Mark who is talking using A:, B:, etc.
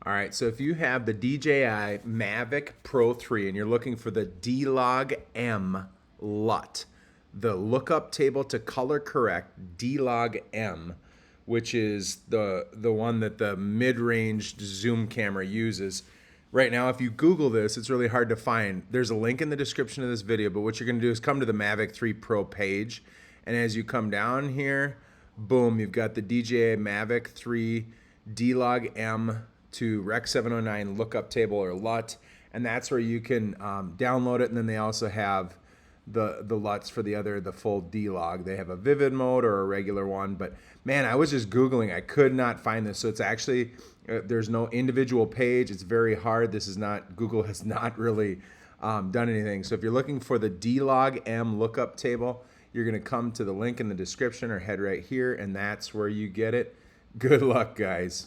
A: All right, so if you have the DJI Mavic Pro 3 and you're looking for the D-Log M LUT, the lookup table to color correct D-Log M, which is the one that the mid-range zoom camera uses. Right now, if you Google this, it's really hard to find. There's a link in the description of this video, but what you're gonna do is come to the Mavic 3 Pro page, and as you come down here, boom, you've got the DJI Mavic 3 D-Log M to Rec 709 lookup table or LUT, and that's where you can download it. And then they also have the LUTs for the full D-Log. They have a vivid mode or a regular one. But man, I was just Googling, I could not find this. So it's actually there's no individual page. It's very hard. This is not, Google has not really done anything. So if you're looking for the D-Log M lookup table, you're going to come to the link in the description or head right here, and that's where you get it. Good luck, guys.